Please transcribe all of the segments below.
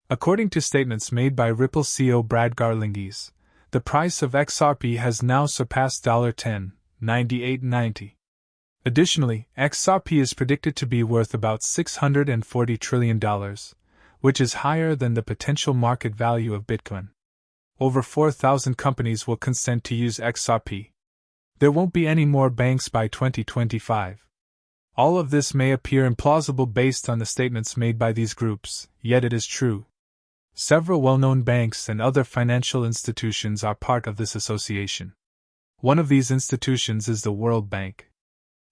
According to statements made by Ripple CEO Brad Garlingis, the price of XRP has now surpassed $10.9890. Additionally, XRP is predicted to be worth about $640 trillion, which is higher than the potential market value of Bitcoin. Over 4,000 companies will consent to use XRP. There won't be any more banks by 2025. All of this may appear implausible based on the statements made by these groups, yet it is true. Several well-known banks and other financial institutions are part of this association. One of these institutions is the World Bank.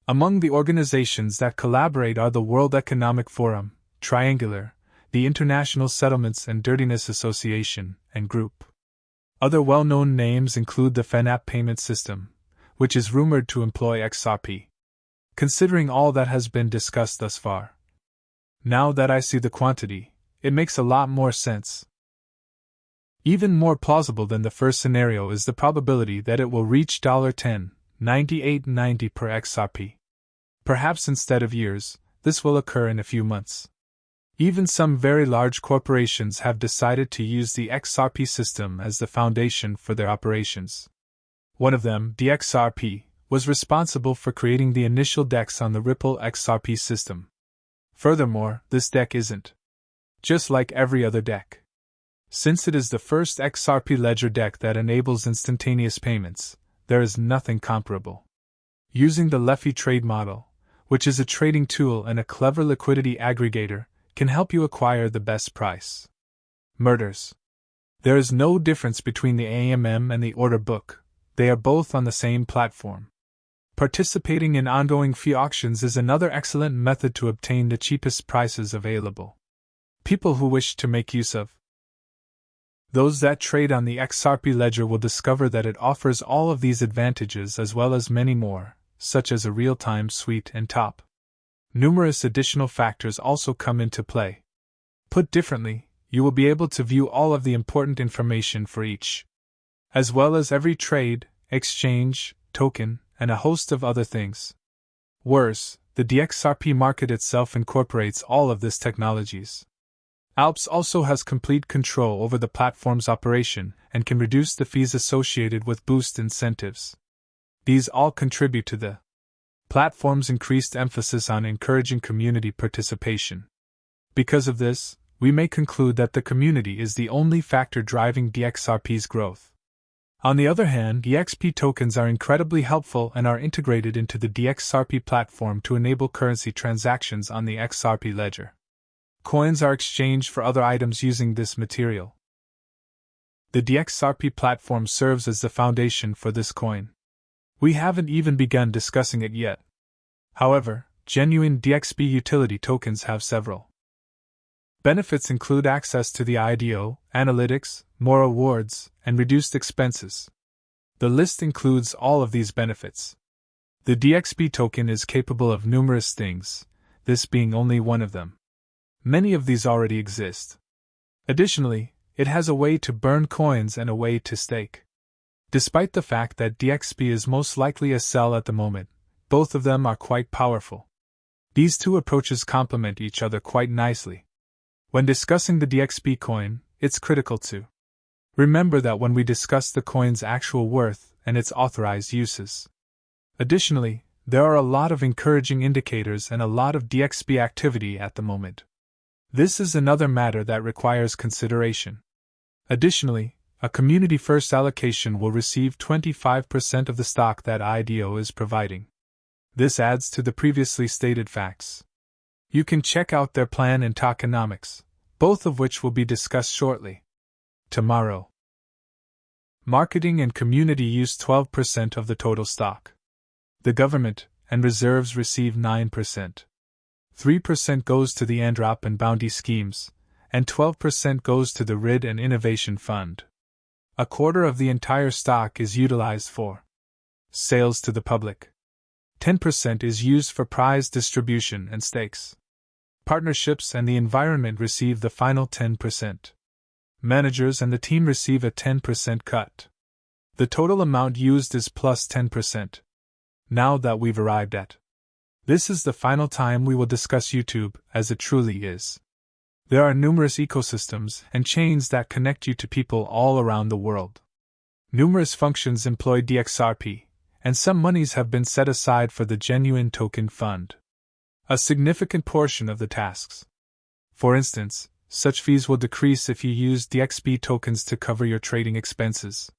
Among the organizations that collaborate are the World Economic Forum, Triangular, the International Settlements and Dirtiness Association, and Group. Other well-known names include the FNAP payment system, which is rumored to employ XRP. Considering all that has been discussed thus far, now that I see the quantity, it makes a lot more sense. Even more plausible than the first scenario is the probability that it will reach $10.9890 per XRP. Perhaps instead of years, this will occur in a few months. Even some very large corporations have decided to use the XRP system as the foundation for their operations. One of them, DXRP, was responsible for creating the initial DEX on the Ripple XRP system. Furthermore, this DEX isn't just like every other DEX. Since it is the first XRP ledger DEX that enables instantaneous payments, there is nothing comparable. Using the Leffy trade model, which is a trading tool and a clever liquidity aggregator, can help you acquire the best price. Murders. There is no difference between the AMM and the order book, they are both on the same platform. Participating in ongoing fee auctions is another excellent method to obtain the cheapest prices available. People who wish to make use of those that trade on the XRP ledger will discover that it offers all of these advantages as well as many more, such as a real-time suite and top. Numerous additional factors also come into play. Put differently, you will be able to view all of the important information for each, as well as every trade, exchange, token, and a host of other things. Worse, the DXRP market itself incorporates all of these technologies. Alps also has complete control over the platform's operation and can reduce the fees associated with boost incentives. These all contribute to the platform's increased emphasis on encouraging community participation. Because of this, we may conclude that the community is the only factor driving DXRP's growth. On the other hand, DXP tokens are incredibly helpful and are integrated into the DXRP platform to enable currency transactions on the XRP ledger. Coins are exchanged for other items using this material. The DXRP platform serves as the foundation for this coin. We haven't even begun discussing it yet. However, genuine DXP utility tokens have several benefits include access to the IDO, analytics, more rewards, and reduced expenses. The list includes all of these benefits. The DXP token is capable of numerous things, this being only one of them. Many of these already exist. Additionally, it has a way to burn coins and a way to stake. Despite the fact that DXP is most likely a sell at the moment, both of them are quite powerful. These two approaches complement each other quite nicely. When discussing the DXP coin, it's critical to remember that when we discuss the coin's actual worth and its authorized uses. Additionally, there are a lot of encouraging indicators and a lot of DXP activity at the moment. This is another matter that requires consideration. Additionally, a community-first allocation will receive 25% of the stock that IDO is providing. This adds to the previously stated facts. You can check out their plan and tokenomics, both of which will be discussed shortly. Tomorrow. Marketing and community use 12% of the total stock. The government and reserves receive 9%. 3% goes to the airdrop and bounty schemes, and 12% goes to the RID and Innovation Fund. A quarter of the entire stock is utilized for sales to the public. 10% is used for prize distribution and stakes. Partnerships and the environment receive the final 10%. Managers and the team receive a 10% cut. The total amount used is plus 10%. Now that we've arrived at this is the final time we will discuss YouTube as it truly is. There are numerous ecosystems and chains that connect you to people all around the world. Numerous functions employ DXRP, and some monies have been set aside for the genuine token fund. A significant portion of the tasks. For instance, such fees will decrease if you use DXP tokens to cover your trading expenses.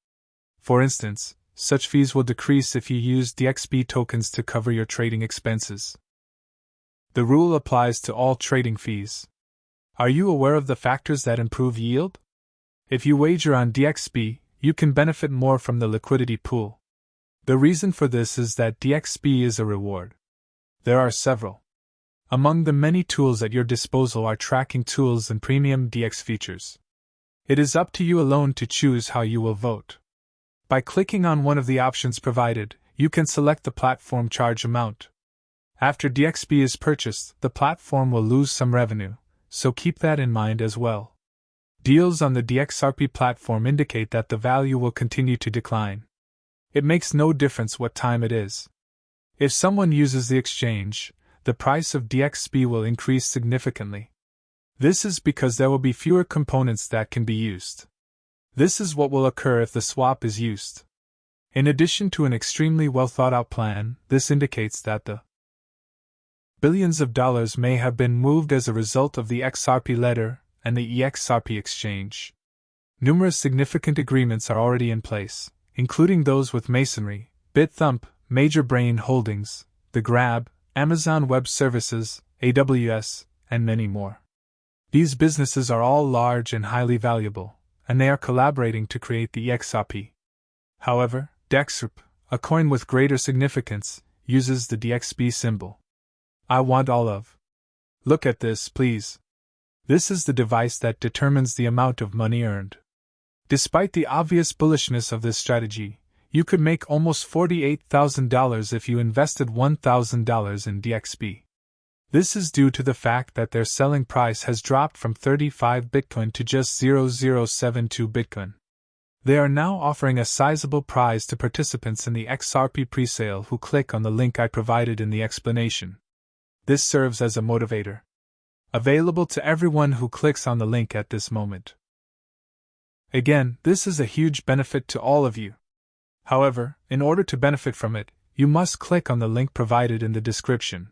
The rule applies to all trading fees. Are you aware of the factors that improve yield? If you wager on DXP, you can benefit more from the liquidity pool. The reason for this is that DXP is a reward. There are several. Among the many tools at your disposal are tracking tools and premium DX features. It is up to you alone to choose how you will vote. By clicking on one of the options provided, you can select the platform charge amount. After DXP is purchased, the platform will lose some revenue, so keep that in mind as well. Deals on the DXRP platform indicate that the value will continue to decline. It makes no difference what time it is. If someone uses the exchange, the price of DXP will increase significantly. This is because there will be fewer components that can be used. This is what will occur if the swap is used. In addition to an extremely well thought out plan, this indicates that the billions of dollars may have been moved as a result of the XRP ledger and the XRP exchange. Numerous significant agreements are already in place, including those with Masonry, BitThump, Major Brain Holdings, The Grab, Amazon Web Services, AWS, and many more. These businesses are all large and highly valuable, and they are collaborating to create the XRP. However, DXRP, a coin with greater significance, uses the DXP symbol. I want all of. Look at this, please. This is the device that determines the amount of money earned. Despite the obvious bullishness of this strategy, you could make almost $48,000 if you invested $1,000 in DXP. This is due to the fact that their selling price has dropped from 35 Bitcoin to just 0.0072 Bitcoin. They are now offering a sizable prize to participants in the XRP presale who click on the link I provided in the explanation. This serves as a motivator. Available to everyone who clicks on the link at this moment. Again, this is a huge benefit to all of you. However, in order to benefit from it, you must click on the link provided in the description.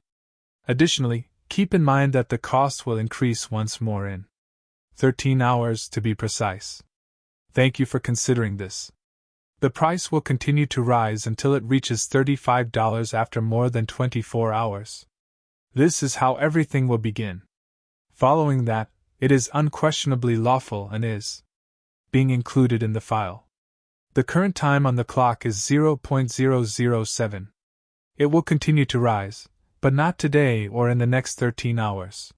Additionally, keep in mind that the cost will increase once more in 13 hours to be precise. Thank you for considering this. The price will continue to rise until it reaches $35 after more than 24 hours. This is how everything will begin. Following that, it is unquestionably lawful and is being included in the file. The current time on the clock is 0.007. It will continue to rise, but not today or in the next 13 hours.